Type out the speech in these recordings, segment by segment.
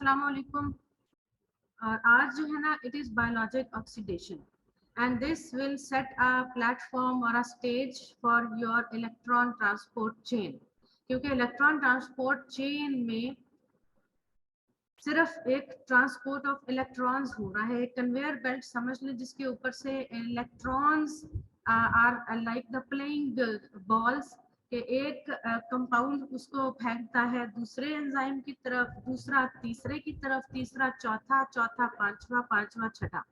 अस्सलाम वालेकुम। आज जो है ना, it is biologic oxidation and this will set a platform और a stage for your electron transport chain. क्योंकि इलेक्ट्रॉन ट्रांसपोर्ट चेन में सिर्फ एक ट्रांसपोर्ट ऑफ इलेक्ट्रॉन्स हो रहा है, एक कन्वेयर बेल्ट समझ लें जिसके ऊपर से electrons are like the playing balls के एक कंपाउंड उसको फेंकता है दूसरे एंजाइम की तरफ, दूसरा तीसरे की तरफ, तीसरा चौथा, चौथा पांचवा, पांचवा छठा।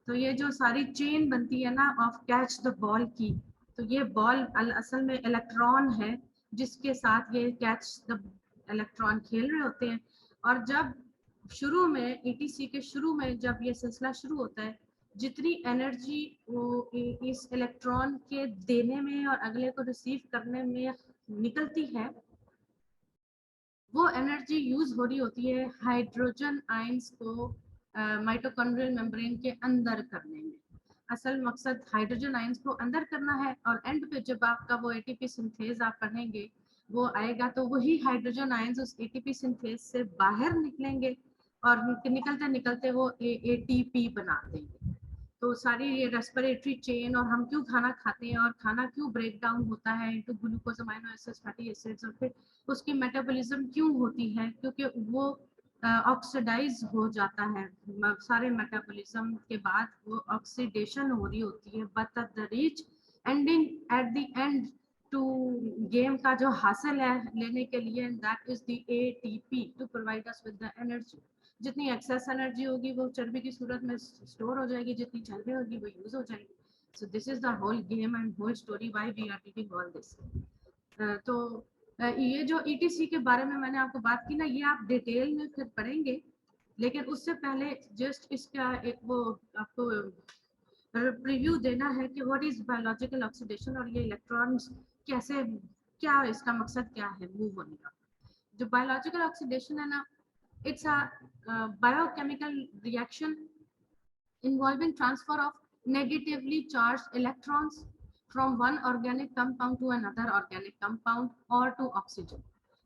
तो ये जो सारी चेन बनती है ना ऑफ कैच द बॉल की, तो ये बॉल असल में इलेक्ट्रॉन है जिसके साथ ये कैच द इलेक्ट्रॉन खेल रहे होते हैं। और जब शुरू में ईटीसी के शुरू में जब ये सिलसिला शुरू होता है, जितनी एनर्जी वो इस इलेक्ट्रॉन के देने में और अगले को रिसीव करने में निकलती है, वो एनर्जी यूज हो रही होती है हाइड्रोजन आयंस को माइटोकॉन्ड्रियल मेम्ब्रेन के अंदर करने में। असल मकसद हाइड्रोजन आयंस को अंदर करना है, और एंड पे जब आपका वो एटीपी सिंथेज आप पढ़ेंगे वो आएगा, तो वही हाइड्रोजन आयंस उस एटीपी सिंथेज से बाहर निकलेंगे और निकलते निकलते वो एटीपी बना देंगे। तो सारी ये रेस्पिरेटरी चेन, और हम क्यों खाना खाते हैं और खाना क्यों ब्रेक डाउन होता है into glucose, amino acids, fatty acids, और फिर उसकी मेटाबॉलिज्म क्यों होती है, क्योंकि वो ऑक्सीडाइज हो जाता है। सारे मेटाबॉलिज्म के बाद वो ऑक्सीडेशन हो रही होती है, but the reach ending at the end to game का जो हासिल है लेने के लिए, that is the ATP to provide us with the energy. जितनी एक्सेस एनर्जी होगी वो चर्बी की सूरत में स्टोर हो जाएगी, जितनी चर्बी होगी वो यूज हो जाएगी। So this is the whole game and whole story why we are doing all this. तो ये जो ईटीसी के बारे में मैंने आपको बात की ना, ये आप डिटेल में फिर पढ़ेंगे, लेकिन उससे पहले जस्ट इसका एक वो आपको प्रीव्यू देना है कि व्हाट इज बायोलॉजिकल ऑक्सीडेशन, और ये इलेक्ट्रॉन्स कैसे, क्या इसका मकसद क्या है मूव होने का। जो बायोलॉजिकल ऑक्सीडेशन है ना, it's a biochemical reaction involving transfer of negatively charged electrons from one organic compound to another organic compound or to oxygen।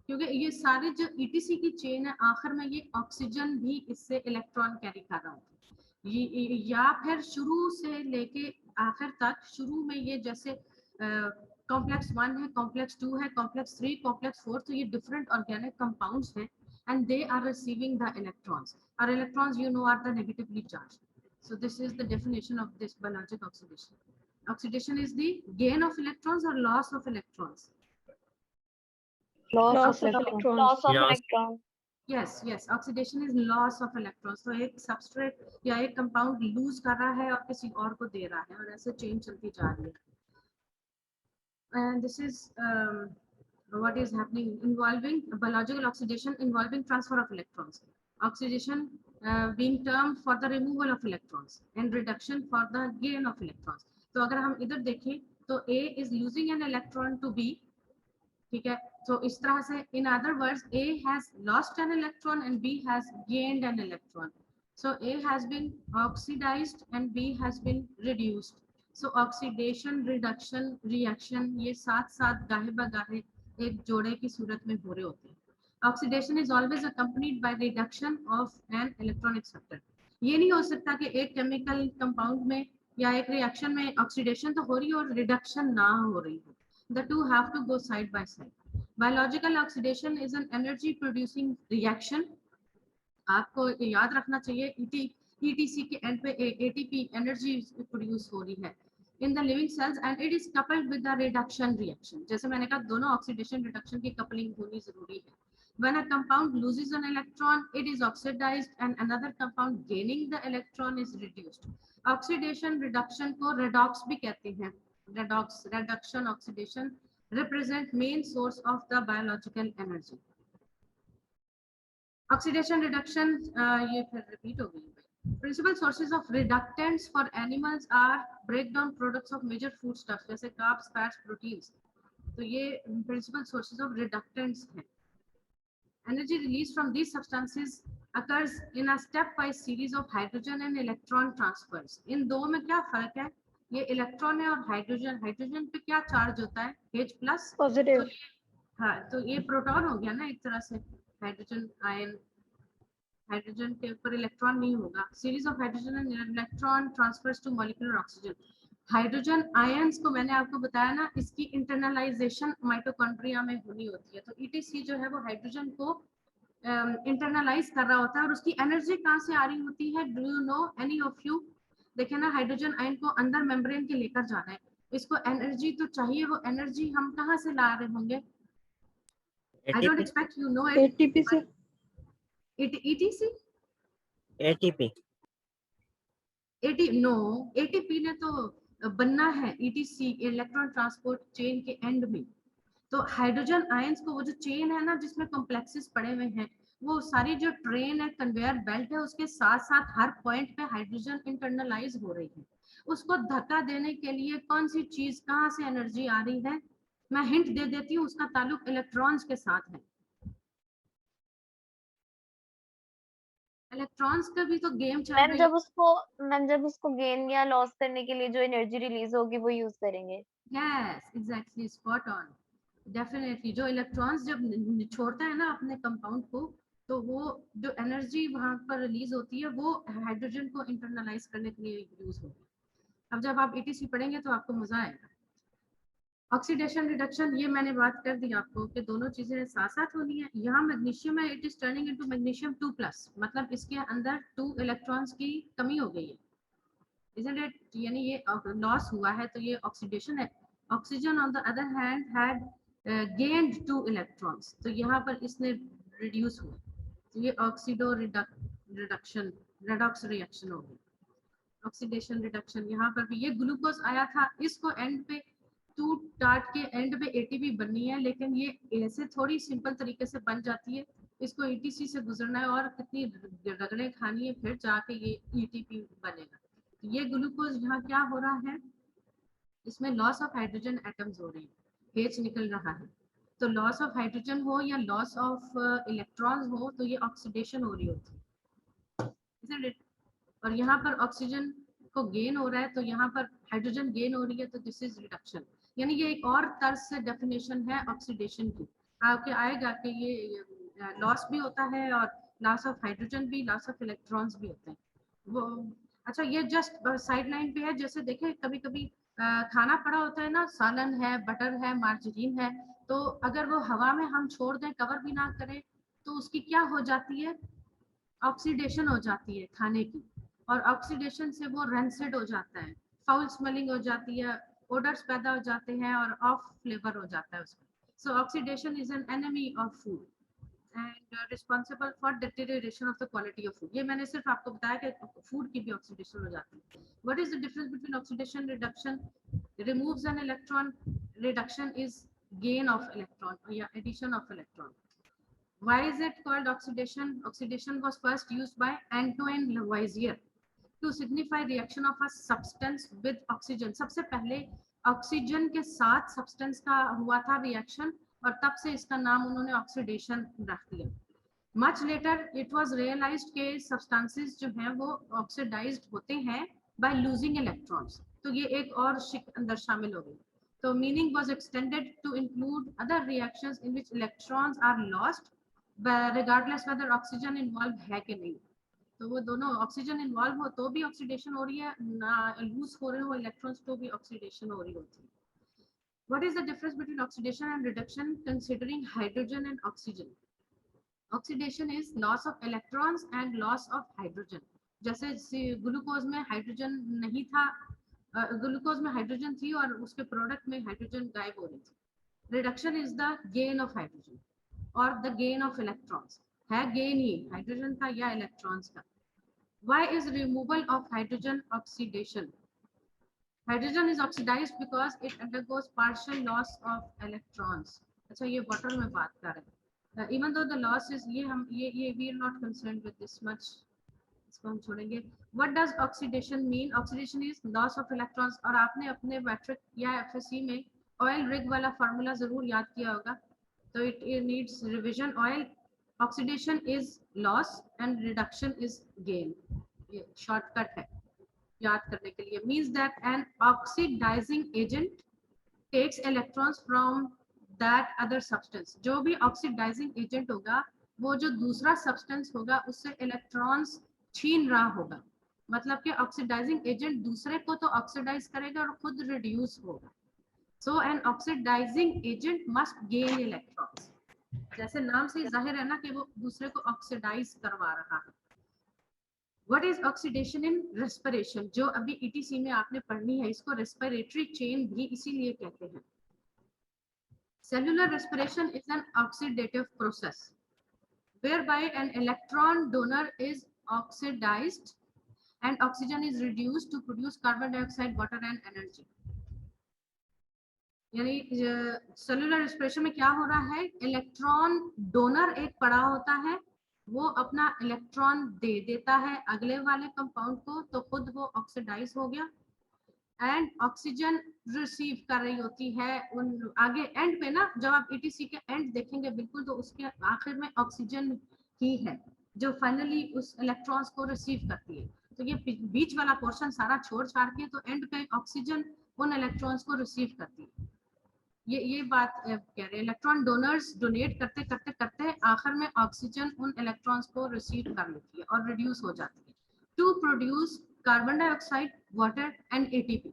क्योंकि ये सारे जो ईटीसी की चेन है, आखिर में ये ऑक्सीजन भी इससे इलेक्ट्रॉन कैरी कर रहा होता है, ये या फिर शुरू से लेके आखिर तक। शुरू में ये जैसे कॉम्प्लेक्स 1 है, कॉम्प्लेक्स 2 है, कॉम्प्लेक्स 3, कॉम्प्लेक्स 4, तो ये डिफरेंट ऑर्गेनिक कंपाउंड्स हैं and they are receiving the electrons. Our electrons, you know, are the negatively charged. So this is the definition of this biological oxidation. Oxidation is the gain of electrons or loss of electrons. Loss of electrons. Loss of Yes. electrons. Yes, yes, oxidation is loss of electrons. तो एक substrate या एक compound lose कर रहा है और किसी और को दे रहा है, और ऐसे chain चलती जा रही है। And this is what is happening involving biological oxidation involving transfer of electrons. Oxidation being termed for the removal of electrons and reduction for the gain of electrons. तो अगर हम इधर देखें तो A is losing an electron to B, ठीक है। तो इस तरह से in other words A has lost an electron and B has gained an electron. So A has been oxidized and B has been reduced. So oxidation, reduction, reaction, ये साथ साथ गाहे बगाहे एक जोड़े की सूरत में हो रहे होते हैं। Oxidation is always accompanied by reduction of an electron acceptor. ये नहीं हो सकता कि एक केमिकल कंपाउंड में या एक रिएक्शन में ऑक्सीडेशन तो हो रही हो और रिडक्शन ना हो रही हो। The two have to go side by side. Biological oxidation is an energy producing reaction. आपको याद रखना चाहिए ETC के एंड पे ATP एनर्जी प्रोड्यूस हो रही है in the living cells and it is coupled with the reduction reaction. जैसे मैंने कहा दोनों ऑक्सीडेशन रिडक्शन की कपलिंग होनी जरूरी है। When a compound loses an electron, it is oxidized and another compound gaining the electron is reduced. Oxidation reduction को redox भी कहते हैं। Redox, reduction, oxidation represent main source of the biological energy. Oxidation reduction ये फिर repeat हो गई। Principal sources of reductants for animals are breakdown products of major foodstuffs जैसे carbs, fats, proteins. तो ये principal sources of reductants हैं। Energy released from these substances occurs in a stepwise series of hydrogen and electron transfers. इन दो में क्या फर्क है? ये इलेक्ट्रॉन है और हाइड्रोजन, हाइड्रोजन पे क्या चार्ज होता है? H+. Positive. हाँ, तो ये प्रोटॉन हो गया ना एक तरह से, हाइड्रोजन आयन हाइड्रोजन के ऊपर इलेक्ट्रॉन नहीं होगा। Series of hydrogen and electron transfers to molecular oxygen. Hydrogen ions को मैंने आपको बताया ना, इसकी इंटरनलाइजेशन माइटोकॉन्ड्रिया में होनी होती है। तो ईटीसी जो है वो हाइड्रोजन को इंटरनलाइज कर रहा होता है। और उसकी एनर्जी कहाँ से आ रही होती है? Do you know any of you? देखे ना, हाइड्रोजन आयन को अंदर मेम्ब्रेन के लेकर जाना है, इसको एनर्जी तो चाहिए। वो एनर्जी हम कहाँ से ला रहे होंगे? I don't ATP expect you know it. ATP से। ईटीसी ATP नो, एटीपी ने तो बनना है ईटीसी इलेक्ट्रॉन ट्रांसपोर्ट चेन के एंड में। तो हाइड्रोजन आयंस को, वो जो चेन है ना जिसमें कॉम्प्लेक्सेस पड़े हुए हैं, वो सारी जो ट्रेन है, कन्वेयर बेल्ट है, उसके साथ साथ हर पॉइंट पे हाइड्रोजन इंटरनलाइज हो रही है। उसको धक्का देने के लिए कौन सी चीज, कहाँ से एनर्जी आ रही है? मैं हिंट दे देती हूँ, उसका ताल्लुक इलेक्ट्रॉन्स के साथ है। इलेक्ट्रॉन्स का भी तो गेम चल मैम रही है। जब उसको गेन या लॉस करने के लिए जो एनर्जी रिलीज होगी वो यूज करेंगे। Yes exactly, spot on. Definitely जो इलेक्ट्रॉन्स जब छोड़ता है ना अपने कंपाउंड को, तो वो जो एनर्जी वहां पर रिलीज होती है वो हाइड्रोजन को इंटरनलाइज करने के लिए यूज होगी। अब जब आप ईटीसी पढ़ेंगे तो आपको मजा आएगा। ऑक्सीडेशन रिडक्शन, ये मैंने बात कर दी आपको कि दोनों चीजें साथ साथ होनी है। यहाँ मैग्नीशियम है, it is turning into magnesium 2+, मतलब इसके अंदर 2 इलेक्ट्रॉन्स की कमी हो गई है, isn't it? यानी ये लॉस हुआ है, तो ये ऑक्सीडेशन है। Oxygen on the other hand had gained 2 electrons, तो यहाँ पर इसने रिड्यूस हुआ, तो ये ऑक्सीडो रिडक्शन, रेडॉक्स रिएक्शन हो गई। ऑक्सीडेशन रिडक्शन, यहाँ पर भी ये ग्लूकोज आया था, इसको एंड पे 2 टार्ट के एंड पे एटीपी बननी है, लेकिन ये ऐसे थोड़ी सिंपल तरीके से बन जाती है। इसको ईटीसी से गुजरना है और कितनी रगड़े खानी है, फिर जाके ये ईटीपी बनेगा। ये ग्लूकोज यहाँ क्या हो रहा है? इसमें लॉस ऑफ हाइड्रोजन एटम्स हो रही है, H निकल रहा है। तो लॉस ऑफ हाइड्रोजन हो या लॉस ऑफ इलेक्ट्रॉन्स हो, तो ये ऑक्सीडेशन हो रही होती है, isn't it? और यहाँ पर ऑक्सीजन को गेन हो रहा है, तो यहाँ पर हाइड्रोजन गेन हो रही है, तो दिस इज रिडक्शन। यानी ये एक और तर्ज से डेफिनेशन है ऑक्सीडेशन की। आपके आएगा कि ये लॉस भी होता है और लॉस ऑफ हाइड्रोजन भी, लॉस ऑफ इलेक्ट्रॉन्स भी होते हैं वो। अच्छा, ये जस्ट साइड लाइन पे है। जैसे देखें, कभी कभी खाना पड़ा होता है ना, सालन है, बटर है, मार्जरीन है, तो अगर वो हवा में हम छोड़ दें, कवर भी ना करें, तो उसकी क्या हो जाती है? ऑक्सीडेशन हो जाती है खाने की, और ऑक्सीडेशन से वो रेंसिड हो जाता है, फाउल स्मेलिंग हो जाती है, ओडर्स पैदा हो जाते हैं और ऑफ फ्लेवर हो जाता है उसमें। सो oxidation is an enemy of food and responsible for deterioration of the quality of food. ये मैंने सिर्फ आपको बताया कि फूड की भी ऑक्सीडेशन हो जाती है। What is the difference between oxidation reduction? Removes an electron, reduction is gain of electron या addition of electron. Why is it called oxidation? Oxidation was first used by Antoine Lavoisier to signify reaction of a substance with oxygen. सबसे पहले oxygen के साथ substance का हुआ था reaction, और तब से इसका नाम उन्होंने ऑक्सीडेशन रख दिया। Much later it was realised के सब्सटेंसेस जो हैं वो ऑक्सीडाइज्ड होते हैं बाय लूजिंग इलेक्ट्रॉन्स, तो ये एक और शिक अंदर शामिल हो गई। तो meaning was extended to include other reactions in which electrons are lost regardless whether oxygen involve है कि नहीं। तो वो दोनों, ऑक्सीजन इन्वॉल्व हो तो भी ऑक्सीडेशन हो रही है, ना लूज हो रहे हो इलेक्ट्रॉन्स तो भी ऑक्सीडेशन हो रही होती है। What is the difference between oxidation and reduction considering hydrogen and oxygen? Oxidation is loss of electrons and loss of hydrogen. जैसे ग्लूकोज में हाइड्रोजन नहीं था, ग्लूकोज में हाइड्रोजन थी और उसके प्रोडक्ट में हाइड्रोजन गायब हो रही थी। Reduction is the gain of hydrogen और द गेन ऑफ इलेक्ट्रॉन्स, है गेन ही हाइड्रोजन का या इलेक्ट्रॉन्स का। Why is removal of hydrogen oxidation? Hydrogen is oxidized because it undergoes partial loss of electrons. अच्छा, ये वाटर में बात कर रहे हैं। Even though the loss is, ये we are not concerned with this much, इसको हम छोड़ेंगे। What does oxidation mean? Oxidation is loss of electrons। और आपने अपने मैट्रिक या एफएससी में ऑयल रिग वाला फार्मूला जरूर याद किया होगा, तो it needs revision. Oil oxidation is loss and reduction is gain, ये शॉर्टकट है याद करने के लिए। Means that an oxidising agent takes electrons from that other substance. जो भी ऑक्सीडाइजिंग एजेंट होगा वो जो दूसरा सब्सटेंस होगा उससे इलेक्ट्रॉन्स छीन रहा होगा, मतलब कि ऑक्सीडाइजिंग एजेंट दूसरे को तो ऑक्सीडाइज करेगा और खुद रिड्यूस होगा। So an oxidising agent must gain electrons, जैसे नाम से जाहिर है ना कि वो दूसरे को ऑक्सीडाइज करवा रहा है। What is oxidation in respiration, जो अभी ईटीसी में आपने पढ़नी है, इसको रेस्पिरेटरी चेन भी इसीलिए कहते हैं। Cellular respiration is an oxidative process whereby an electron donor is oxidized and oxygen is reduced to produce carbon dioxide, water and energy. यानी सेलुलर रेस्पिरेशन में क्या हो रहा है, इलेक्ट्रॉन डोनर एक पड़ा होता है, वो अपना इलेक्ट्रॉन दे देता है अगले वाले कंपाउंड को, तो खुद वो ऑक्सीडाइज हो गया, एंड ऑक्सीजन रिसीव कर रही होती है उन आगे एंड पे ना, जब आप ईटीसी के एंड देखेंगे बिल्कुल, तो उसके आखिर में ऑक्सीजन ही है जो फाइनली उस इलेक्ट्रॉन्स को रिसीव करती है। तो ये बीच वाला पोर्शन सारा छोड़ छाड़ के तो एंड पे ऑक्सीजन उन इलेक्ट्रॉन्स को रिसीव करती है। ये बात कह रहे हैं, इलेक्ट्रॉन डोनर्स डोनेट करते करते करते आखिर में ऑक्सीजन उन इलेक्ट्रॉन्स को रिसीव कर लेती है और रिड्यूस हो जाती है to produce carbon dioxide, water and ATP.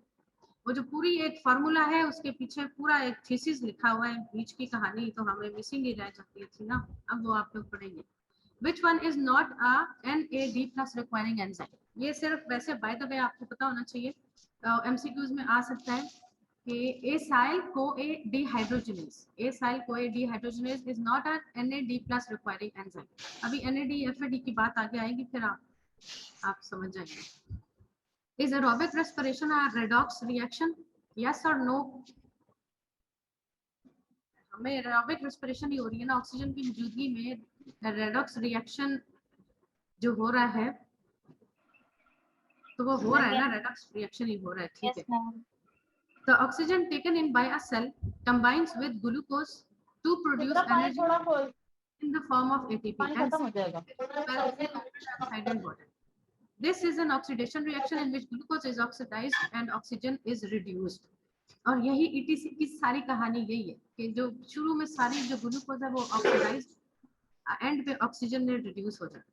वो जो पूरी एक फार्मूला है उसके पीछे पूरा एक थीसिस लिखा हुआ है, बीच की कहानी तो हमें मिसिंग ही रह जाती थी ना, अब वो आप लोग पढ़ेंगे। Which one is not a NAD plus requiring enzyme? ये सिर्फ वैसे बाय द वे आपको पता होना चाहिए, एमसीक्यूज में आ सकता है कि acyl CoA dehydrogenase, acyl CoA dehydrogenase is not a NAD plus requiring enzyme। अभी NAD FAD की बात आगे आएगी, फिर आप समझ जाएंगे। Is aerobic respiration a redox reaction? Yes or no? हमें एरोबिक रेस्पिरेशन ही हो रही है ना, ऑक्सीजन की मौजूदगी में रेडॉक्स रिएक्शन जो हो रहा है, तो वो हो रहा है ना, रेडॉक्स रिएक्शन ही हो रहा है, ठीक है। The oxygen taken in by a cell combines with glucose to produce energy in the form of ATP and dioxide and water. This is an oxidation reaction in which glucose is oxidized and oxygen is reduced. और यही etc की सारी कहानी यही है कि जो शुरू में सारी जो ग्लूकोज है वो ऑक्सीडाइज, एंड पे ऑक्सीजन में रिड्यूस हो जाता है।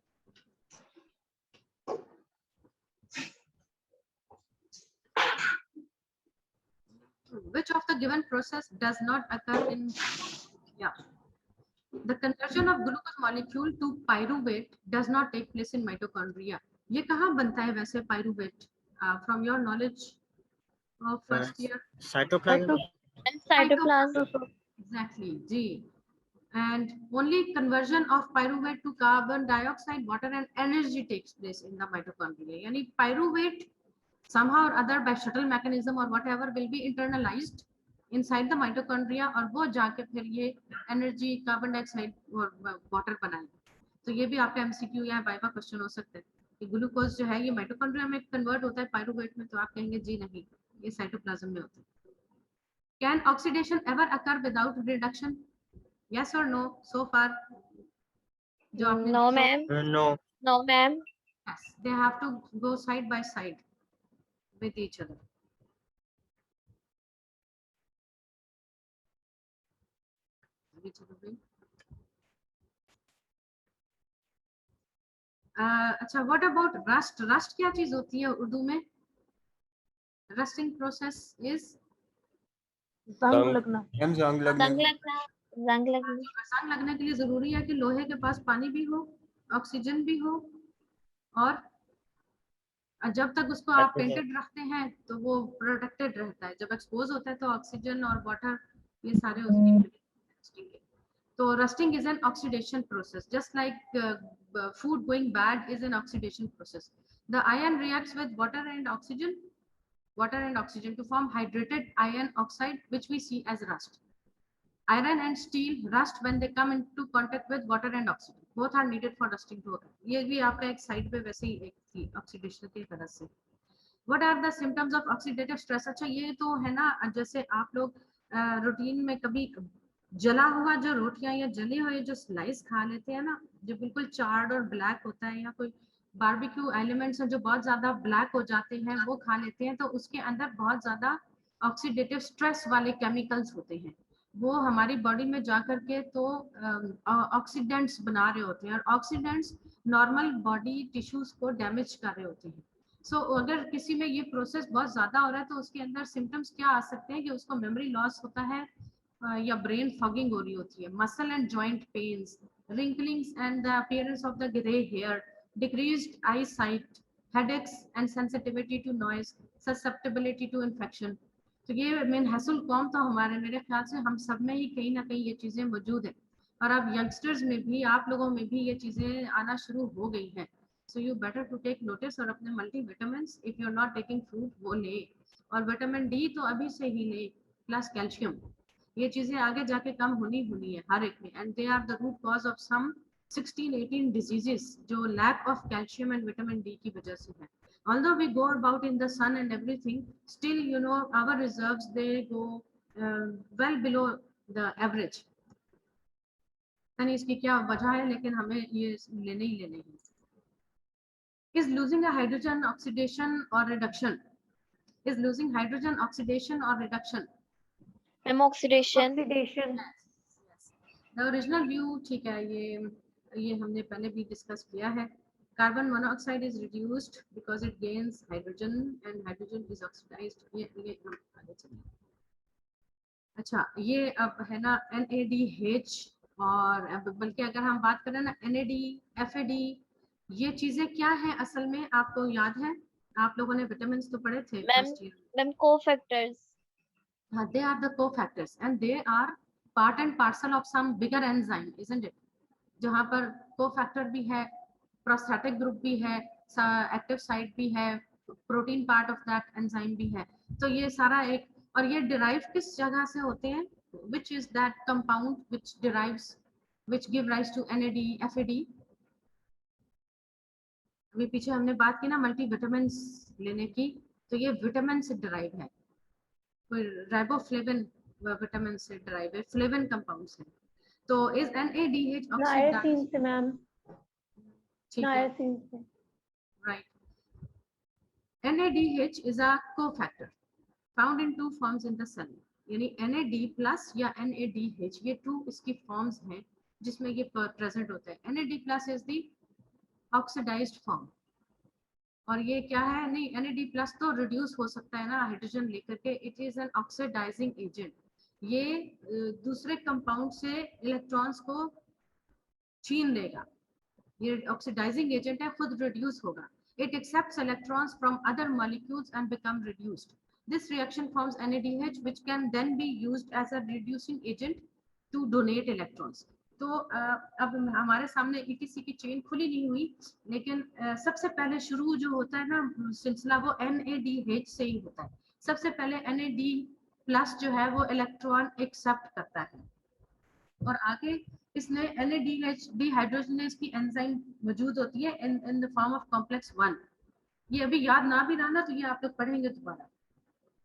Which of the given process does not occur in the conversion of glucose molecule to pyruvate does not take place in mitochondria? ये कहाँ बनता है वैसे pyruvate? From your knowledge of first year, cytoplasm exactly ji. And only conversion of pyruvate to carbon dioxide, water and energy takes place in the mitochondria। यानी pyruvate somehow or other by shuttle mechanism or whatever will be internalized inside the mitochondria, और वो जाके फिर ये energy, carbon dioxide और water बनाएगा। तो ये भी आपका एमसीक्यू या वाइवा क्वेश्चन हो सकता है कि ग्लूकोज जो है ये माइटोकॉन्ड्रिया में कन्वर्ट होता है पायरूवेट में, तो आप कहेंगे जी नहीं, ये साइटोप्लाज्म में होता है। Can oxidation ever occur without reduction? Yes or no? So far, No ma'am, no no ma'am. yes, they have to go side by side with each other. अच्छा, what about rust? Rust क्या चीज होती है उर्दू में? Rusting process is जंग लगना। जंग लगना। जंग लगने के लिए जरूरी है कि लोहे के पास पानी भी हो, ऑक्सीजन भी हो, और जब तक उसको आप पेंटेड रखते हैं तो वो प्रोटेक्टेड रहता है, जब एक्सपोज होता है तो ऑक्सीजन और वाटर ये सारे उसकी। तो rusting is an oxidation process, just like food going bad is an oxidation process. The iron reacts with water and oxygen to form hydrated iron oxide, which we see as rust. Iron and steel rust when they come into contact with water and oxygen. Both are needed for rusting to occur. ये भी आपका एक side पे वैसे ही एक थी oxidation की तरह से। What are the symptoms of oxidative stress? अच्छा, ये तो है ना, जैसे आप लोग रूटीन में कभी जला हुआ जो रोटियां या जले हुए जो स्लाइस खा लेते हैं ना, जो बिल्कुल चार्ड और ब्लैक होता है, या कोई बारबेक्यू एलिमेंट्स हैं जो बहुत ज्यादा ब्लैक हो जाते हैं, वो खा लेते हैं, तो उसके अंदर बहुत ज्यादा ऑक्सीडेटिव स्ट्रेस वाले केमिकल्स होते हैं। वो हमारी बॉडी में जा करके तो ऑक्सीडेंट्स बना रहे होते हैं, और ऑक्सीडेंट्स नॉर्मल बॉडी टिश्यूज को डैमेज कर रहे होते हैं। सो अगर किसी में ये प्रोसेस बहुत ज्यादा हो रहा है तो उसके अंदर सिम्टम्स क्या आ सकते हैं कि उसको मेमोरी लॉस होता है, या ब्रेन फॉगिंग हो रही होती है, muscle and joint pains, wrinklings and the appearance of the gray hair, decreased eyesight, headaches and sensitivity to noise, susceptibility to infection। तो ये मिनहसुल कौम तो हमारे मेरे ख्याल से हम सब में ही कहीं ना कहीं ये चीजें मौजूद है, और अब यंगस्टर्स में भी, आप लोगों में भी ये चीजें आना शुरू हो गई हैं। So you better to take notice, और अपने multi vitamins if you are not taking fruit वो ले, और विटामिन डी तो अभी से ही ले, प्लस कैल्शियम। ये चीजें आगे जाके कम होनी है हर एक में, and they are the root cause of some 16-18 diseases जो lack of calcium and vitamin D की वजह से है। Although we go about in the sun and everything, still you know our reserves they go well below the average। यानी इसकी क्या वजह है, लेकिन हमें ये लेने ही लेने हैं। Is losing a hydrogen oxidation or reduction? Is losing hydrogen oxidation or reduction? Ma'am oxidation. Oxidation. The original view ठीक है, ये हमने पहले भी डिस्कस किया है। Carbon monoxide is reduced because it gains hydrogen and hydrogen is oxidised. ये हम आगे चलें। अच्छा, ये अब है ना NADH, और अब बल्कि अगर हम बात करें ना NAD, FAD, ये चीजें क्या है असल में, आपको याद है? आप लोगों ने विटामिन तो पढ़े थे ma'am first year. Ma'am cofactors. They are the cofactors and they are part and parcel of some bigger enzyme, isn't it? जहाँ पर कोफैक्टर भी है, प्रोस्थेटिक ग्रुप भी है, एक्टिव साइट भी है, protein part of that enzyme भी है। तो ये सारा एक, और ये डिराइव किस जगह से होते हैं? Which is that compound which derives, which give rise to NAD, FAD? अभी पीछे हमने बात की ना मल्टी विटामिन लेने की, तो ये विटामिन से डिराइव है, कोई राइबोफ्लेविन विटामिन से डिराइव है, फ्लेविन कंपाउंड्स है। तो इज NADH नायसिन ऑक्सीडाइज्ड, से मैम, ठीक है, नायसिन से। right? NADH is a cofactor found in two forms in the cell, यानी NAD plus या NADH, ये टू इसकी फॉर्म्स हैं जिसमें ये प्रेजेंट होता है। NAD plus is the oxidized form, और ये क्या है? नहीं, NAD plus तो रिड्यूस हो सकता है ना हाइड्रोजन लेकर के, it is an oxidising agent. ये दूसरे कंपाउंड से इलेक्ट्रॉन्स को छीन लेगा, ये ऑक्सीडाइजिंग एजेंट है, खुद रिड्यूस होगा। It accepts electrons from other molecules and become reduced. This reaction forms NADH, which can then be used as a reducing agent to donate electrons. तो अब हमारे सामने ETC की चेन खुली नहीं हुई, लेकिन सबसे पहले शुरू जो होता है ना सिलसिला, वो NADH से ही होता है। सबसे पहले NAD प्लस जो है वो इलेक्ट्रॉन एक्सेप्ट करता है, और आगे इसने NADH डिहाइड्रोजनेज की एंजाइम मौजूद होती है in the form of complex 1। ये अभी याद ना भी रहा ना तो ये आप लोग पढ़ेंगे दोबारा।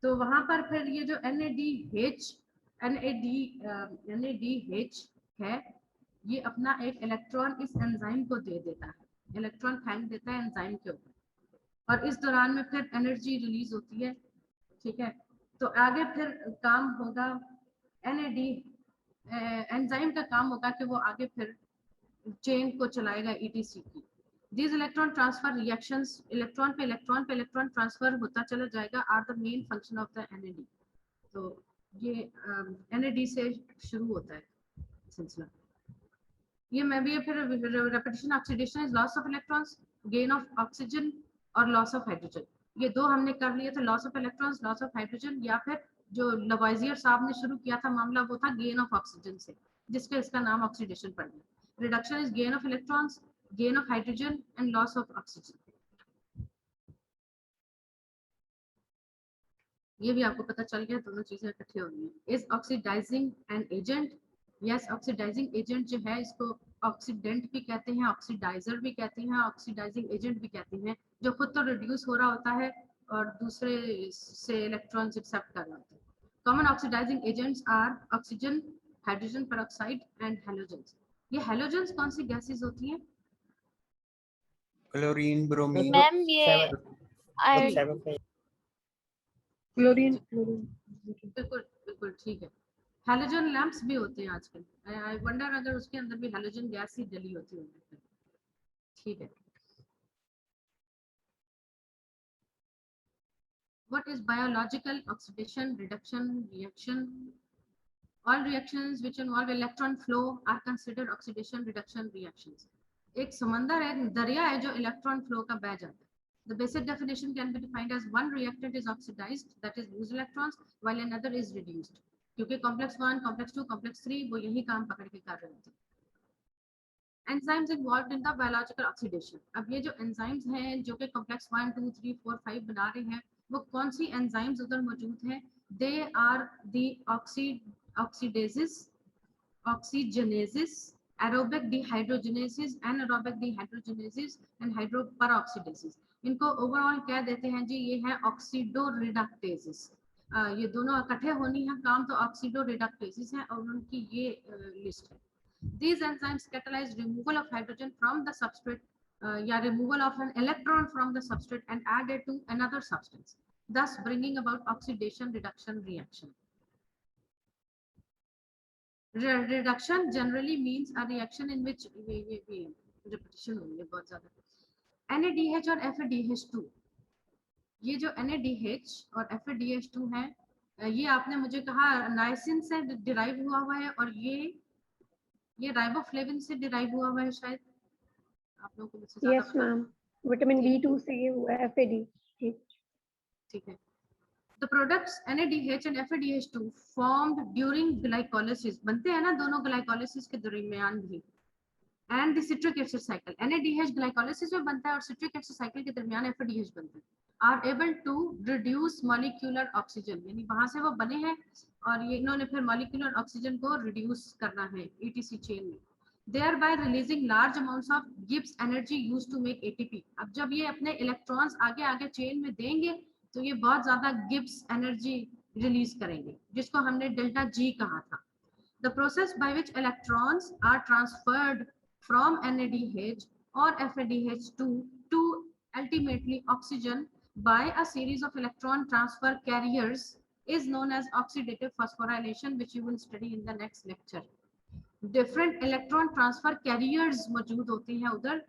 तो वहां पर फिर ये जो NADH है, ये अपना एक इलेक्ट्रॉन इस एंजाइम को दे देता है, इलेक्ट्रॉन फेंक देता है एंजाइम के ऊपर, और इस दौरान में फिर एनर्जी रिलीज होती है, ठीक है। तो आगे फिर काम होगा NAD एंजाइम का काम होगा कि वो आगे फिर चेन को चलाएगा ETC की। These electron transfer reactions, electron पे इलेक्ट्रॉन ट्रांसफर होता चला जाएगा, are the main function of the NAD। तो ये NAD से शुरू होता है सिलसिला। ये मैं भी फिर repetition, oxidation is loss of electrons, gain of oxygen और लॉस ऑफ हाइड्रोजन। ये दो हमने कर लिए थे, loss of electrons, loss of hydrogen, या फिर जो लवाइजियर साहब ने शुरू किया था मामला वो था गेन ऑफ ऑक्सीजन से, जिसके इसका नाम ऑक्सीडेशन पड़ गया। Reduction is gain of electrons, gain of hydrogen and loss of oxygen. ये भी आपको पता चल गया, दोनों चीजें इकट्ठी हो गई। Is oxidising an agent? Yes, oxidising agent जो है इसको ऑक्सीडेंट भी कहते हैं, ऑक्सीडाइजर भी कहते हैं, ऑक्सीडाइजिंग एजेंट भी कहते हैं, जो खुद तो रिड्यूस हो रहा होता है और दूसरे से इलेक्ट्रॉन्स एक्सेप्ट कर रहा होता है। Common oxidising agents are oxygen, hydrogen peroxide and halogens. ये हैलोजेंस कौन सी गैसेस होती हैं? क्लोरीन, ब्रोमीन, मैम ये क्लोरीन। बिल्कुल बिल्कुल ठीक है। हैलोजन लैंप्स भी होते हैं आजकल। आई वंडर अगर उसके अंदर भी हैलोजन गैस ही डली होती होगी। ठीक है। What is biological oxidation reduction reaction? All reactions which involve electron flow are considered oxidation reduction reactions. एक समंदर है, दरिया है जो इलेक्ट्रॉन फ्लो का बह जाता है. The basic definition can be defined as one reactant is oxidized, that is lose electrons, while another is reduced. क्योंकि complex 1, complex 2, complex 3 वो यही काम पकड़ के कर रहे होते हैं. Enzymes involved in the biological oxidation. अब ये जो enzymes हैं जो कि complex 1, 2, 3, 4, 5 बना रहे हैं, वो कौन सी enzymes उधर मौजूद हैं? They are the oxidases, oxygenases, aerobic dehydrogenases, anaerobic dehydrogenases and hydroperoxidases. इनको ओवरऑल क्या देते हैं जी? ये है ऑक्सीडोरिडक्टेसेस. ये दोनों इकट्ठे होनी है काम तो ऑक्सीडोरिडक्टेसेस हैं और उनकी ये लिस्ट है. These enzymes catalyze removal of hydrogen from the substrate, removal of an electron from the substrate and add it to another substance, thus bringing about oxidation reduction reaction. Reduction generally means a reaction in which repetition होगी बहुत ज़्यादा. NADH और FADH2, ये जो NADH और FADH2 है, ये आपने मुझे कहा नाइसिन से डिराइव हुआ है और ये राइबोफ्लेविन से डिराइव हुआ है शायद. आप लोगों को मुझसे ज़्यादा. यस मैम, विटामिन B2 से ये हुआ है FAD. ठीक है. The products NADH and FADH2 formed during glycolysis, बनते हैं ना दोनों glycolysis के दरमियान भी, and the citric acid cycle. NADH glycolysis में बनता है और citric acid cycle के दरमियान FADH बनता है. Are able to reduce molecular oxygen, यानी वहां से वो बने हैं और ये इन्होंने फिर molecular oxygen को reduce करना है ETC chain में, thereby releasing large amounts of Gibbs energy used to make ATP. अब जब ये अपने electrons आगे आगे chain में देंगे तो ये बहुत ज्यादा गिब्स एनर्जी रिलीज करेंगे जिसको हमने डेल्टा जी कहा था. The process by which electrons are transferred from NADH और FADH2 to ultimately oxygen by a series of electron transfer carriers is known as oxidative phosphorylation, which you will study in the next lecture. Different electron transfer carriers मौजूद होती हैं उधर,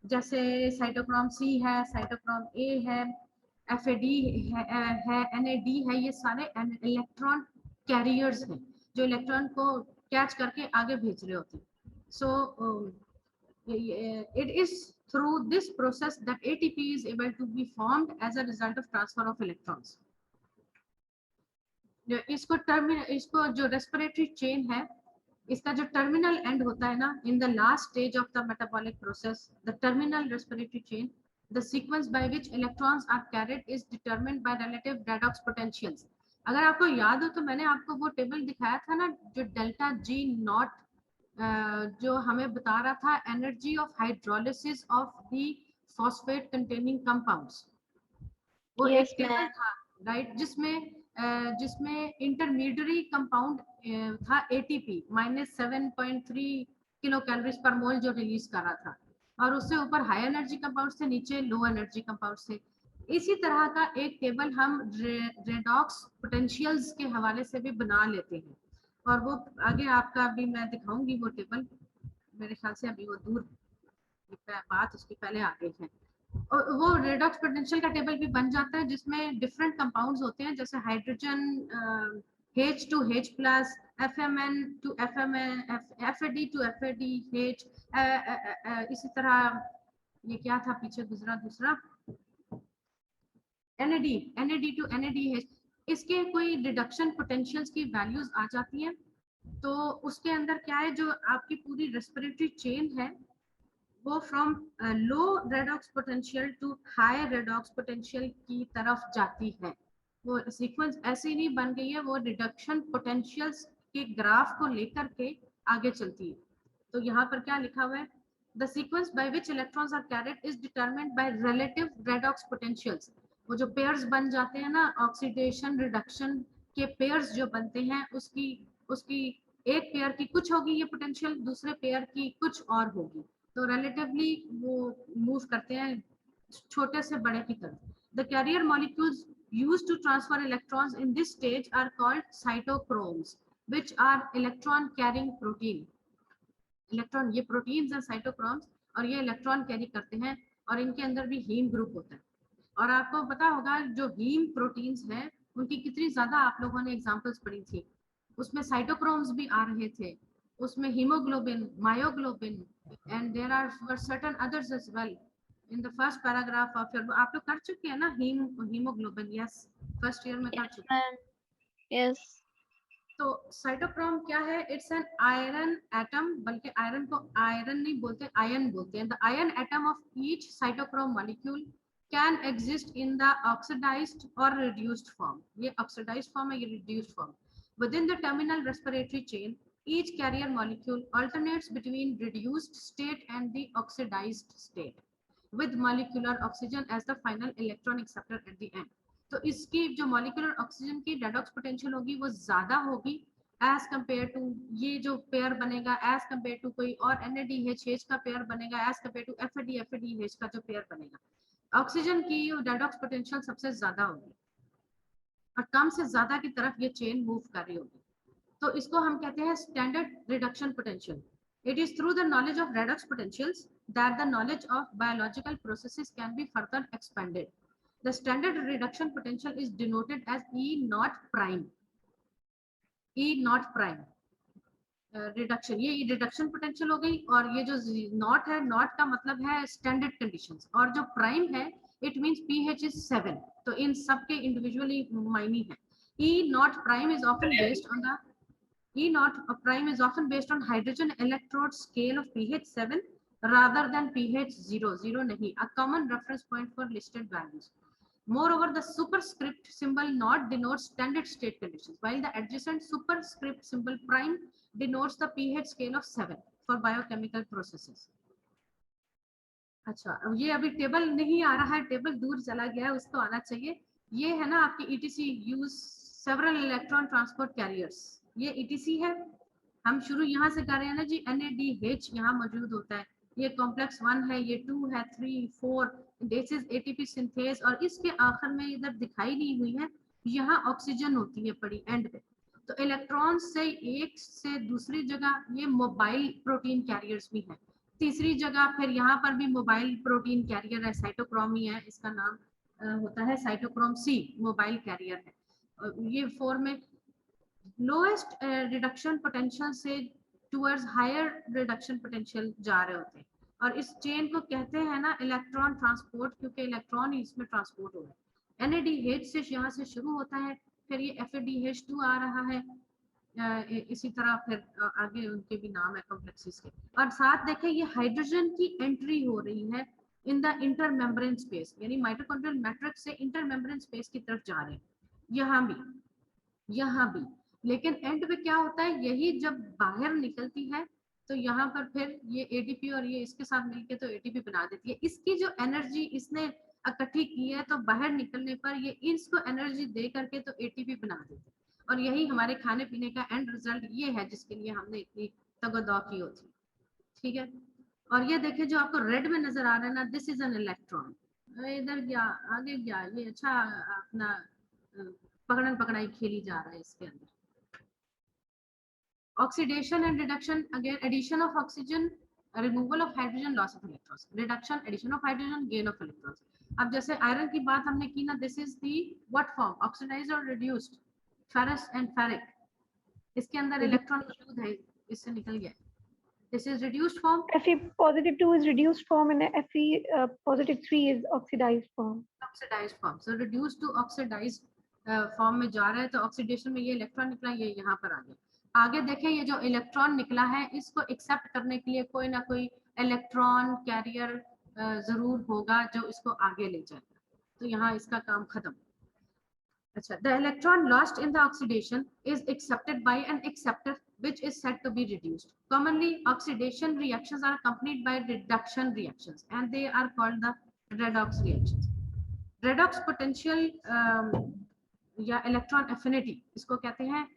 जैसे cytochrome C है, cytochrome A है, FAD है, NAD है, ये सारे इलेक्ट्रॉन कैरियर्स हैं जो इलेक्ट्रॉन को कैच करके आगे भेज रहे होते हैं. So it is through this process that ATP is able to be formed as a result of transfer of electrons. इसको जो रेस्पिरेटरी चेन है, इसका जो टर्मिनल एंड होता है ना, in the last stage of the metabolic process, the terminal respiratory chain, the sequence by which electrons are carried is determined by relative redox potentials. अगर आपको याद हो तो मैंने आपको वो टेबल दिखाया था ना जो डेल्टा जी नॉट जो हमें बता रहा था energy of hydrolysis of the phosphate containing compounds. वो एक टेबल था राइट, जिसमें इंटरमीडिएट कंपाउंड था ATP -7.3 किलो कैलोरीज पर मोल जो रिलीज कर रहा था और उससे ऊपर हाई एनर्जी कंपाउंड्स थे, नीचे लो एनर्जी कंपाउंड्स थे. इसी तरह का एक टेबल हम रेडॉक्स पोटेंशियल्स के हवाले से भी बना लेते हैं और वो आगे आपका अभी मैं दिखाऊंगी वो टेबल. मेरे ख्याल से अभी वो दूर बात उसकी पहले आगे है. और वो रेडॉक्स पोटेंशियल का टेबल भी बन जाता है जिसमें डिफरेंट कंपाउंड्स होते हैं जैसे hydrogen H to H plus, FMN to FMN, FAD to FADH. इसी तरह ये क्या था पीछे दूसरा NAD to NADH. इसके कोई रिडक्शन पोटेंशियल्स की वैल्यूज आ जाती हैं तो उसके अंदर क्या है, जो आपकी पूरी रेस्पिरेटरी चेन है वो from low redox potential to high redox potential की तरफ जाती है. वो सीक्वेंस ऐसी नहीं बन गई है, वो रिडक्शन पोटेंशियल्स के ग्राफ को लेकर के आगे चलती है. तो यहाँ पर क्या लिखा हुआ है, the sequence by which electrons are carried is determined by relative redox potentials. वो जो पेयर्स बन जाते हैं ना, ऑक्सीडेशन रिडक्शन के पेयर्स जो बनते हैं उसकी एक पेयर की कुछ होगी ये पोटेंशियल, दूसरे पेयर की कुछ और होगी, तो रिलेटिवली वो मूव करते हैं छोटे से बड़े की तरफ. The carrier molecules used to transfer electrons in this stage are called cytochromes. which are electron carrying protein. Electron, ये प्रोटीन्स हैं साइटोक्रोम्स, और ये इलेक्ट्रॉन कैरी करते हैं, और इनके अंदर भी हीम ग्रुप होता है। और आपको पता होगा जो हीम प्रोटीन्स हैं उनकी कितनी ज्यादा आप लोगों ने एग्जांपल्स पढ़ी थी, उसमें साइटोक्रोम्स भी आ रहे थे, उसमें haemoglobin, myoglobin, and there are certain others as well in the first paragraph of your, आप लोग कर चुके हैं ना हीमोग्लोबिन? यस, फर्स्ट ईयर में कर चुके हैं। Ma'am yes. तो साइटोक्रोम क्या है? इट्स एन आयरन एटम, बल्कि आयरन को आयरन नहीं बोलते, आयन बोलते हैं। The ion atom of each cytochrome molecule can exist in the oxidised और रिड्यूस्ड फॉर्म। ये ऑक्सीडाइज्ड फॉर्म है, ये reduced form. Within the terminal respiratory chain each carrier molecule alternates between reduced state and the oxidized state with molecular oxygen as the final electron acceptor at the end. तो इसकी जो molecular oxygen की redox potential होगी वो ज्यादा होगी as compare to ये जो पेयर बनेगा, एज कंपेयर टू कोई और NADH का पेयर बनेगा, एज कंपेयर टू FADH का जो पेयर बनेगा। ऑक्सीजन की रेडॉक्स पोटेंशियल सबसे ज्यादा होगी और कम से ज्यादा की तरफ ये चेन मूव कर रही होगी। तो इसको हम कहते हैं standard reduction potential. It is through the knowledge of redox potentials that the knowledge of biological processes can be further expanded. The standard reduction potential is denoted as E naught prime. E naught prime. Reduction, ये reduction potential हो गई, और ये जो not है, not का मतलब है स्टैंडर्ड कंडीशंस, और जो प्राइम है इट मींस pH इज 7। तो इन सब के इंडिविजुअली मायने हैं। E naught prime is often based on the E naught prime is often based on hydrogen electrode scale of pH 7 rather than pH 0, 0 nahi, a common reference point for listed values. Moreover, the superscript symbol naught denotes standard state conditions, while the adjacent superscript symbol prime denotes the pH scale of 7 for biochemical processes. अच्छा, ये अभी table नहीं आ रहा है, table दूर चला गया है, उसको आना चाहिए। ये है ना आपकी ETC, use several electron transport carriers, ये ETC है। हम शुरू यहाँ से कर रहे हैं ना जी, NADH यहाँ मौजूद होता है, ये कॉम्प्लेक्स 1 है, ये 2 है, 3, 4, दिस इज ATP सिंथेज, और इसके आखिर में इधर दिखाई नहीं हुई है, यहाँ ऑक्सीजन होती है पड़ी एंड पे। तो इलेक्ट्रॉन से एक से दूसरी जगह ये मोबाइल प्रोटीन कैरियर्स भी हैं, तीसरी जगह फिर यहाँ पर भी मोबाइल प्रोटीन कैरियर है, साइटोक्रोम ही है, इसका नाम होता है साइटोक्रोम C, मोबाइल कैरियर है। ये 4 में लोएस्ट रिडक्शन पोटेंशियल से टुवर्ड्स हायर रिडक्शन पोटेंशियल जा रहे होते हैं, और इस चेन को कहते हैं ना इलेक्ट्रॉन ट्रांसपोर्ट, क्योंकि इलेक्ट्रॉन ही इसमें ट्रांसपोर्ट हो रहा है। NADH से यहाँ से शुरू होता है, फिर ये FADH2 आ रहा है, इसी तरह फिर आगे उनके भी नाम है कॉम्प्लेक्सेस के, और साथ देखें ये हाइड्रोजन की एंट्री हो रही है इन द इंटरमेम्ब्रेन स्पेस, यानी माइटोकॉन्ड्रियल मैट्रिक्स से इंटरमेम्ब्रेन स्पेस की तरफ जा रहे हैं, यहाँ भी। लेकिन एंड पे क्या होता है, यही जब बाहर निकलती है तो यहाँ पर फिर ये ATP और ये इसके साथ मिलके तो ATP बना देती है। इसकी जो एनर्जी इसने इकट्ठी की है, तो बाहर निकलने पर ये इसको एनर्जी दे करके तो ATP बना देते हैं, और यही हमारे खाने पीने का एंड रिजल्ट ये है जिसके लिए हमने इतनी तगदौ की होती। ठीक है, और ये देखिए जो आपको रेड में नजर आ रहा है ना, दिस इज एन इलेक्ट्रॉन, इधर गया आगे गया, ये अच्छा अपना पकड़न पकड़ाई खेली जा रहा है इसके अंदर। Oxidation and reduction, again addition of oxygen, removal of hydrogen, loss of electrons, reduction, addition of hydrogen, gain of electrons. अब जैसे आयरन की बात हमने की ना, this is the what form, oxidized or reduced, ferrous and ferric, इसके अंदर electron मौजूद है, इससे निकल गया। This is reduced form. Fe+2 is reduced form and Fe+3 is oxidized form. Oxidized form. So reduced to oxidized form में जा रहा है, तो ऑक्सीडेशन में ये इलेक्ट्रॉन निकला, ये यहाँ पर आ गया। आगे देखें, ये जो इलेक्ट्रॉन निकला है इसको एक्सेप्ट करने के लिए कोई ना कोई इलेक्ट्रॉन कैरियर जरूर होगा जो इसको आगे ले जाएगा, तो यहाँ इसका काम खत्म। अच्छा, the electron lost in the oxidation is accepted by an acceptor which is said to be reduced. Commonly oxidation reactions are accompanied by reduction reactions and they are called the redox reactions. Redox potential या electron affinity, इसको कहते हैं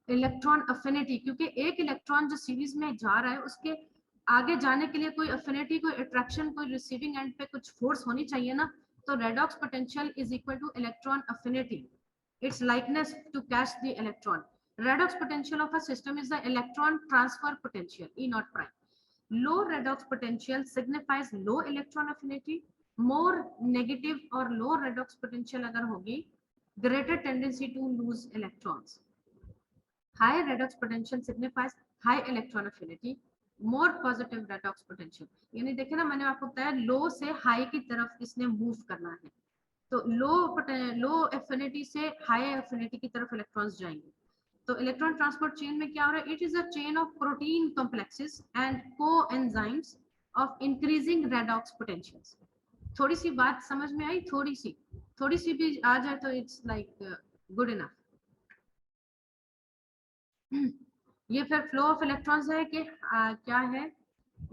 electron affinity, क्योंकि एक electron जो series में जा रहा है उसके आगे जाने के लिए कोई अफिनिटी, कोई अट्रैक्शन, कोई रिसीविंग एंड पे कुछ फोर्स होनी चाहिए ना, तो redox potential is equal to electron affinity, it's likeness to catch the electron. Redox potential of a system is the electron transfer potential, E naught prime. Low redox potential signifies low electron affinity. More negative or low redox potential अगर होगी, greater tendency to lose electrons. High redox potential signifies high electron affinity. More positive redox potential. यानी देखे ना, मैंने आपको बताया लो से high की तरफ इसने मूव करना है, तो लो एफिनिटी से हाई एफिनिटी की तरफ इलेक्ट्रॉन्स जाएंगे. तो इलेक्ट्रॉन ट्रांसपोर्ट चेन में क्या हो रहा है? It is a chain of protein complexes and coenzymes of increasing redox potentials. थोड़ी सी बात समझ में आई? थोड़ी सी भी आ जाए तो इट्स लाइक गुड इनफ. ये फिर फ्लो ऑफ इलेक्ट्रॉन्स है कि क्या है,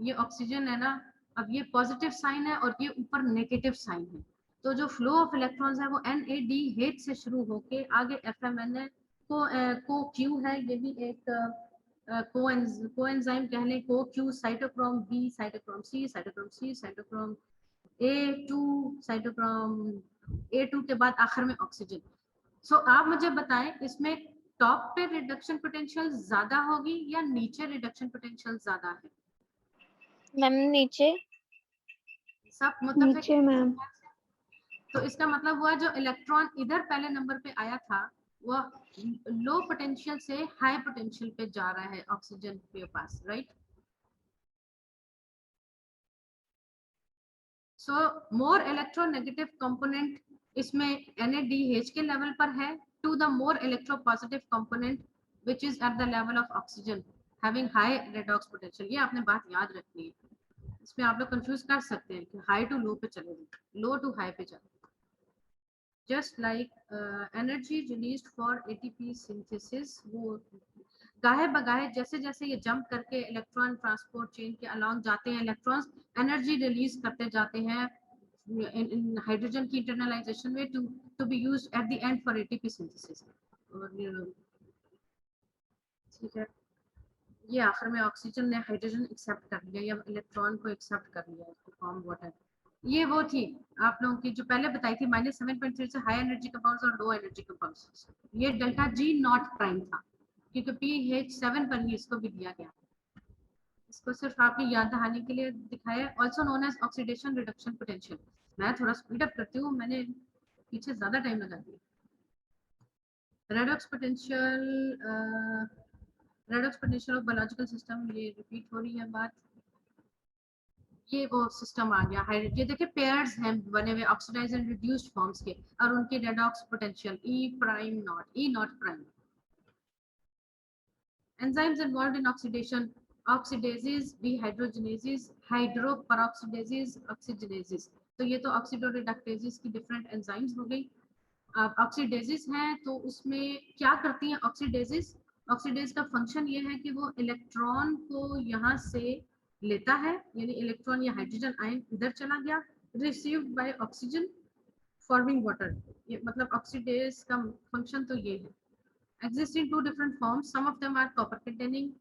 ये ऑक्सीजन है ना, अब ये पॉजिटिव साइन है और ये ऊपर नेगेटिव साइन है. तो जो फ्लो ऑफ इलेक्ट्रॉन्स है वो NADH से शुरू होके आगे FMNA को क्यू है, ये भी एक कोएंजाइम कह लें, को Q, cytochrome B, cytochrome C, cytochrome C, cytochrome A2, cytochrome A2 के बाद आखिर में ऑक्सीजन. सो आप मुझे बताएं, इसमें टॉप पे रिडक्शन पोटेंशियल ज्यादा होगी या नीचे रिडक्शन पोटेंशियल ज्यादा है? मैम नीचे. सब मुत्तफिक? नीचे मैम. तो इसका मतलब हुआ जो इलेक्ट्रॉन इधर पहले नंबर पे आया था वो लो पोटेंशियल से हाई पोटेंशियल पे जा रहा है ऑक्सीजन के पास, right? So more electronegative component इसमें NADH के लेवल पर है to the more electropositive component which is at the level of oxygen having high redox potential. ये आपने बात याद रखनी है, इसमें आप लोग कंफ्यूज कर सकते हैं कि हाई टू लो पे चले, लो टू हाई पे चले. Just like energy released for ATP synthesis, वो गाहे बगाहे जैसे जैसे ये जंप करके इलेक्ट्रॉन ट्रांसपोर्ट चेन के अलोंग जाते हैं, इलेक्ट्रॉन्स एनर्जी रिलीज करते जाते हैं इन हाइड्रोजन की इंटरनलाइजेशन में to be used at the end for ATP synthesis. ठीक है, ये आखिर में ऑक्सीजन ने हाइड्रोजन एक्सेप्ट कर लिया या इलेक्ट्रॉन को एक्सेप्ट कर लिया टू फॉर्म वाटर. ये वो थी आप लोगों की जो पहले बताई थी -7.3 से हाई एनर्जी कंपाउंड्स और लो एनर्जी कंपाउंड्स. ये डेल्टा G नॉट प्राइम था क्योंकि pH 7 पर ही इसको भी दिया गया. इसको सिर्फ आपकी याद दहानी के लिए दिखाया. Also known as oxidation reduction potential. मैं थोड़ा स्पीड अप करती हूँ, मैंने पीछे ज्यादा टाइम लगा दिया. Redox potential, redox potential of biological system, ये रिपीट हो रही है बात. ये वो सिस्टम आ गया. ये देखिए पेयर्स हैं बने हुए ऑक्सीडाइज्ड एंड रिड्यूस्ड फॉर्म्स के और उनके redox potential E naught prime. Enzymes involved in oxidation, oxidases, dehydrogenases, hydroperoxidases, oxygenases. तो ये तो ऑक्सीडोरिडक्टेजेस की डिफरेंट एंजाइम्स हो गई. अब ऑक्सीडेजेस हैं तो उसमें क्या करती हैं ऑक्सीडेजेस? ऑक्सीडेज का फंक्शन ये है कि वो इलेक्ट्रॉन को यहाँ से लेता है, यानी इलेक्ट्रॉन या हाइड्रोजन आयन इधर चला गया, received by oxygen forming water. ये मतलब ऑक्सीडेज का फंक्शन तो ये है. exist in two different forms. Some of them are copper containing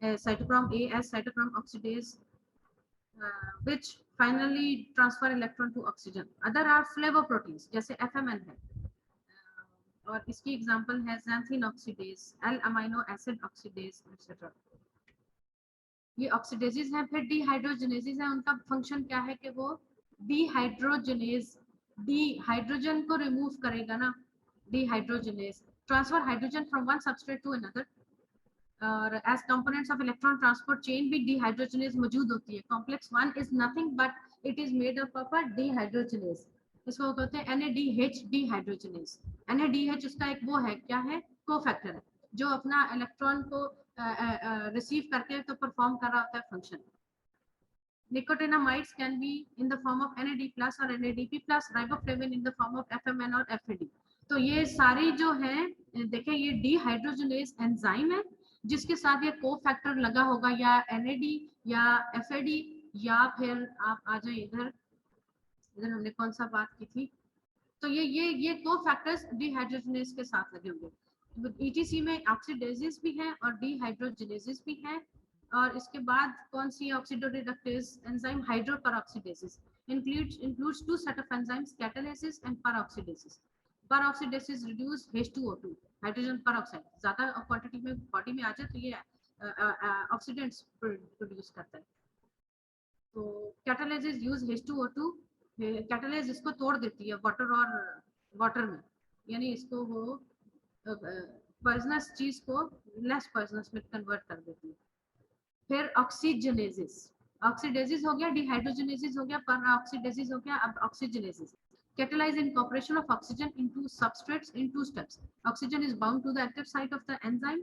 cytochrome A as cytochrome oxidase, which finally transfer electron to oxygen. Other are flavoproteins जैसे FMN है, और इसकी एग्जांपल है xanthine oxidase, L-amino acid oxidase, etc. ये ऑक्सीडेजेस हैं. फिर डिहाइड्रोजनेजेस हैं, उनका फंक्शन क्या है कि वो डिहाइड्रोजनेज हाइड्रोजन को रिमूव करेगा ना. Dehydrogenase transfer hydrogen from one substrate to another, और as components of electron transport chain भी डिहाइड्रोजनेज मौजूद होती है. Complex 1 is nothing but it is made up of a dehydrogenase. इसको कहते हैं NADH डिहाइड्रोजनेज. NADH उसका एक वो है, क्या है, कोफैक्टर है जो अपना इलेक्ट्रॉन को रिसीव करके तो परफॉर्म कर रहा होता है function. Nicotinamides can be in the form of NAD+ or NADP+, riboflavin in the form of FMN और FAD. तो ये सारी जो है देखिए ये डिहाइड्रोजनेज एंजाइम है जिसके साथ ये कोफैक्टर लगा होगा, या NAD या FAD, या फिर आप आ जाए इधर हमने कौन सा बात की थी. तो ये कोफैक्टर्स डिहाइड्रोजनेज के साथ लगे होंगे. ETC में ऑक्सीडेजेस भी हैं और डिहाइड्रोजनेजेस भी हैं. और इसके बाद कौन सी oxidoreductase enzyme? Hydroperoxidases includes two set of enzymes, catalases and peroxidases. Peroxidases reduce H2O2 hydrogen peroxide, ज्यादा क्वांटिटी में बॉडी में आ जाए तो ये ऑक्सीडेंट्स प्रोड्यूस करता है। तो कैटालिसिस यूज H2O2, कैटालिस इसको तोड़ देती है वाटर में, यानी इसको वो पॉइजनस चीज को लेस पॉइजनस में कन्वर्ट कर देती है। फिर ऑक्सीजनेसिस, ऑक्सीडेसिस हो गया, डिहाइड्रोजनेसिस हो गया, पर ऑक्सीडेसिस हो गया, अब ऑक्सीजनेसिस। Catalyze incorporation of oxygen into substrates in two steps. Oxygen is bound to the active site of the enzyme.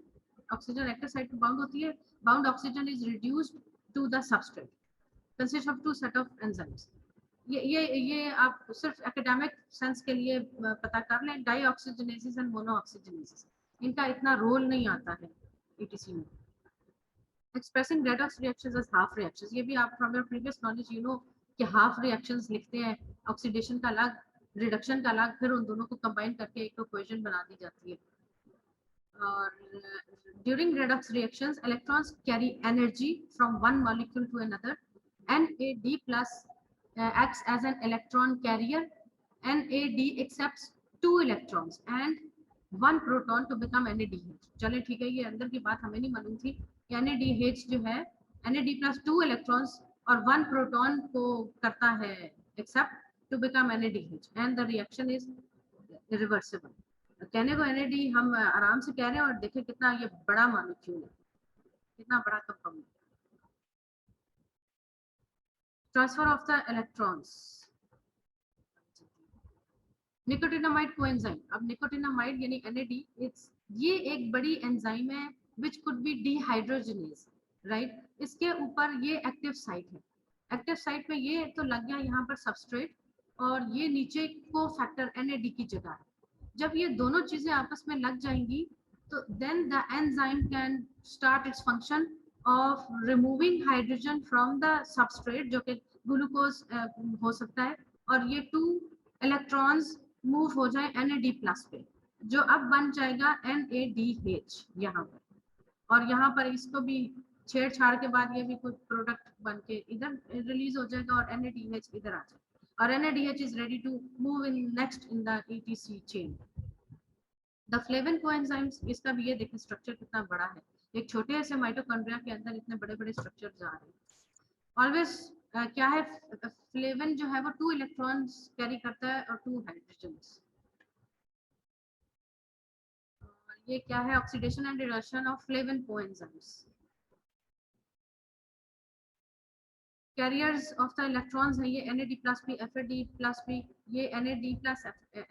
Oxygen active site पे bound होती है. Bound oxygen is reduced to the substrate. Consists of two set of enzymes. ये आप सिर्फ academic sense के लिए पता कर लें, डाई ऑक्सीजनेसिस एंड मोनो ऑक्सीजनेसिस, इनका इतना रोल नहीं आता है ETC में। Expressing redox reactions as half reactions, ये भी आप from your previous knowledge you know कि half reactions लिखते हैं, ऑक्सीडेशन का अलग, रिडक्शन का अलग, फिर उन दोनों को कंबाइन करके एक इक्वेशन बना दी जाती है। और during redox reactions electrons carry energy from one molecule to another. NAD plus acts as an electron carrier. NAD accepts 2 electrons and 1 proton to become NADH। चले ठीक है, ये अंदर की बात हमें नहीं मालूम थी। NADH जो है NAD plus 2 electrons और 1 proton को करता है accept to become NADH and the reaction is irreversible। कहने को NAD हम आराम से कह रहे हैं और देखें कितना ये बड़ा मॉलिक्यूल है, कितना बड़ा compound. Transfer of the electrons, nicotinamide coenzyme. अब निकोटिनामाइड यानी NAD, ये एक बड़ी एंजाइम है which could be dehydrogenase, right. इसके ऊपर ये एक्टिव साइट है, एक्टिव साइट पे ये तो लग गया यहाँ पर सबस्ट्रेट, और ये नीचे को फैक्टर NAD की जगह है। जब ये दोनों चीजें आपस में लग जाएंगी तो then the enzyme can start its function of removing hydrogen from the substrate, जो कि ग्लूकोज हो सकता है, और ये 2 इलेक्ट्रॉन्स मूव हो जाए NAD प्लस पे, जो अब बन जाएगा NADH यहाँ पर, और यहाँ पर इसको भी छेड़छाड़ के बाद ये भी कोई प्रोडक्ट बन के इधर रिलीज हो जाएगा और NADH इधर आ जाएगा, और NADH is ready to move in next in the ETC chain. The flavin coenzymes, इसका भी ये देखें स्ट्रक्चर कितना बड़ा है, एक छोटे से माइटोकॉन्ड्रिया के अंदर इतने बड़े बड़े स्ट्रक्चर जा रहे हैं। ऑलवेज क्या है, फ्लेविन जो है वो 2 इलेक्ट्रॉन्स कैरी करता है और 2 हाइड्रोजन्स। ये क्या है, oxidation and reduction of flavin coenzymes. Carriers of the electrons है ये NAD प्लस भी, FAD प्लस भी, ये NAD प्लस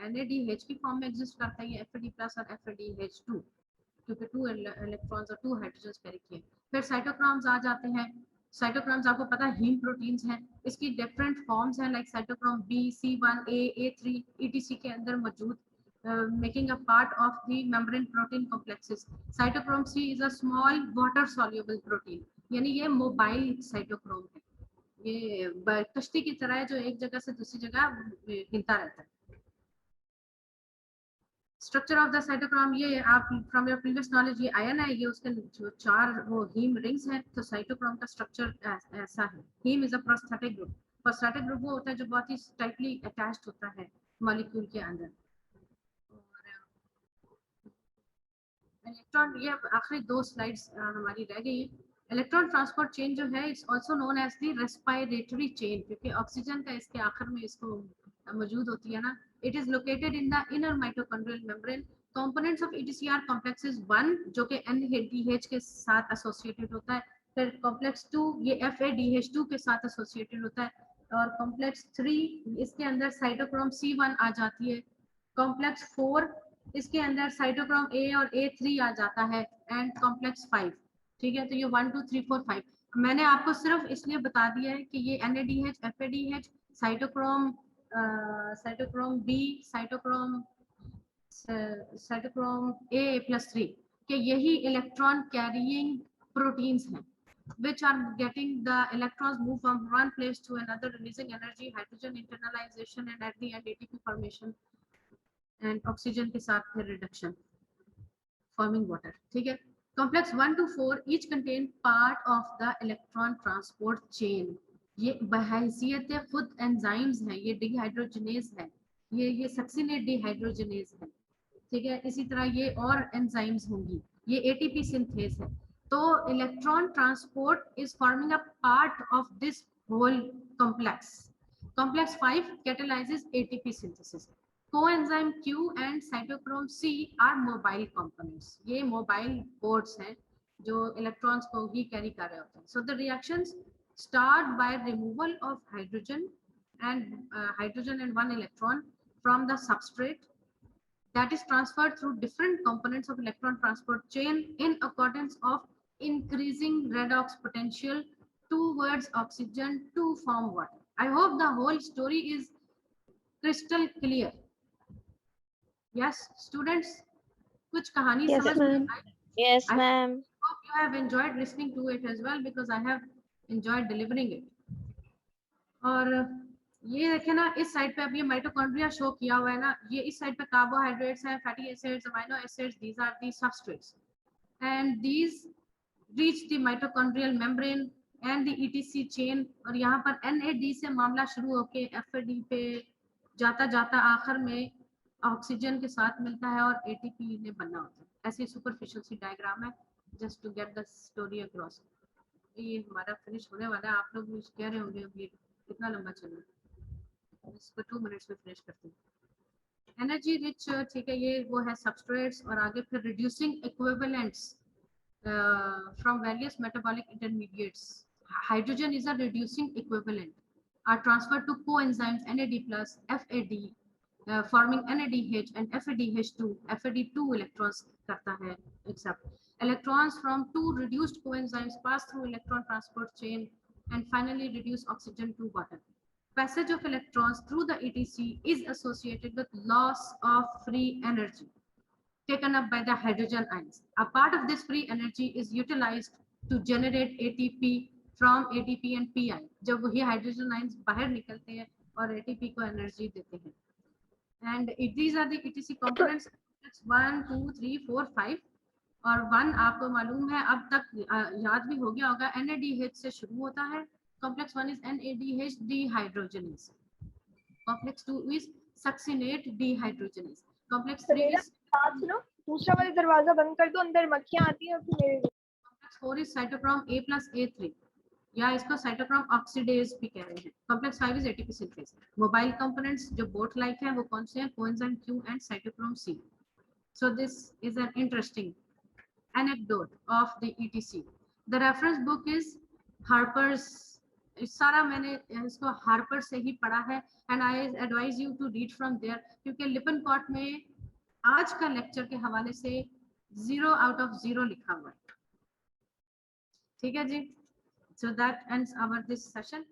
NADH की फॉर्म में एग्जिस्ट करता है, ये FAD प्लस और FADH2, क्योंकि 2 इलेक्ट्रॉन्स और 2 हाइड्रोजन्स कैरी किए। फिर साइटोक्रोम्स आ जाते हैं। साइटोक्रोम्स आपको पता है हीम प्रोटीन्स हैं, इसकी डिफरेंट फॉर्म्स हैं, like cytochrome B, C1A, A3 ETC के अंदर मौजूद, making a part of the membrane protein complexes. Cytochrome C is a small water soluble protein, यानी ये मोबाइल साइटोक्रोम है, ये कश्ती की तरह है जो एक जगह से दूसरी जगह हिलता रहता है। स्ट्रक्चर ऑफ द साइटोक्रोम, ये आप फ्रॉम योर प्रीवियस नॉलेज, ये आयन है, ये उसके जो 4 वो हीम रिंग्स हैं, तो साइटोक्रोम का स्ट्रक्चर ऐसा है। Haem is a prosthetic group, prosthetic group वो होता है जो बहुत ही टाइटली अटैच्ड होता है मॉलिक्यूल के अंदर। इलेक्ट्रॉन, ये आखिरी 2 स्लाइड्स हमारी रह गई है। इलेक्ट्रॉन ट्रांसपोर्ट चेन जो है it's also known as the respiratory chain, क्योंकि ऑक्सीजन का इसके आखिर में इसको मौजूद होती है ना। It is located in the inner mitochondrial membrane. Components of ETC are complexes 1 जो कि NADH के साथ एसोसिएटेड होता है, फिर कॉम्प्लेक्स 2 ये FADH2 के साथ एसोसिएटेड होता है, और कॉम्प्लेक्स 3 इसके अंदर साइटोक्रोम C1 आ जाती है, कॉम्प्लेक्स 4 इसके अंदर साइटोक्रोम A और A3 आ जाता है, एंड कॉम्प्लेक्स 5। ठीक है, तो ये 1 2 3 4 5 मैंने आपको सिर्फ इसलिए बता दिया है कि ये NADH, FADH, cytochrome B, cytochrome A+3 के यही इलेक्ट्रॉन कैरिंग प्रोटीन्स हैं, which are getting the electrons move from one place to another, releasing energy, hydrogen internalization, and at the end ATP formation and oxygen के साथ फिर reduction, forming water। ठीक है, complex 1 to 4 each contain part of the electron transport chain। ये बहैसियत खुद enzymes हैं, ये dehydrogenase है, ये सक्सिनेट डिहाइड्रोजनेज है, ठीक है। इसी तरह ये और एंजाइम्स होंगी, ये एटीपी सिंथेस है। तो electron transport is forming a part of this whole complex. Complex 5 catalyzes ATP synthesis. Coenzyme Q and cytochrome C are mobile components. ये मोबाइल बोर्ड्स हैं जो इलेक्ट्रॉन्स को ही कैरी कर रहे होते हैं. So the reactions start by removal of hydrogen and one electron from the substrate that is transferred through different components of electron transport chain in accordance of increasing redox potential towards oxygen to form water. I hope the whole story is crystal clear. Yes, students, कुछ कहानी Yes, समझ में ma'am. I? Yes, I ma'am. hope you have enjoyed listening to it as well because I have enjoyed delivering it. और ये देखे ना, इस side पे अब ये माइटोकॉन्ड्रिया शो किया हुआ है ना, ये इस साइड पे कार्बोहाइड्रेट्स हैं, fatty acids, amino acids, these are the substrates and these reach the mitochondrial membrane and the ETC chain. और यहाँ पर NAD से मामला शुरू होके FAD पे जाता जाता आखिर में ऑक्सीजन के साथ मिलता है और ATP ने बनना होता है। ऐसी सुपरफिशियल सी डायग्राम है, just to get the story across. ये हमारा फिनिश होने वाला है, आप लोग भी कह रहे होंगे अब ये कितना लंबा चल रहा है, इसको 2 मिनट्स में फिनिश करते हैं। एनर्जी रिच, ठीक है, ये वो है सबस्ट्रेट्स। और आगे फिर reducing equivalents from various metabolic intermediates. Hydrogen is a reducing equivalent, are transferred to coenzymes NAD plus FAD, forming NADH and FADH2. FAD2 electrons करता है accept. Electrons from two reduced coenzymes pass through electron transport chain and finally reduce oxygen to water. Passage of electrons through the ETC is associated with loss of free energy taken up by the hydrogen ions. A part of this free energy is utilized to generate ATP from ATP and PI. जब वही hydrogen ions बाहर निकलते हैं और ATP को energy देते हैं. And these are the ETC components. 1, 2, 3, 4, 5 और 1 आपको मालूम है, अब तक याद भी हो गया होगा, NADH से शुरू होता है. Complex 1 is NADH dehydrogenase. Complex 2 is succinate dehydrogenase. Complex 3 is बात सुनो, दूसरा वाला दरवाजा बंद कर दो, अंदर मक्खियां आती हैं फिर मेरे। Complex 4 is cytochrome A plus A3 या इसको cytochrome oxidase भी कह रहे हैं. Complex 5 is ATP synthase. Mobile components जो boat like हैं वो कौन से हैं? Coenzyme Q and cytochrome C. So this is an interesting anecdote of the ETC. The reference book is Harper's. इस सारा मैंने इसको हार्पर से ही पढ़ा है and I advise you to read from there क्योंकि लिपनकॉट में आज का लेक्चर के हवाले से 0 out of 0 लिखा हुआ है. ठीक है जी, so that ends our this session.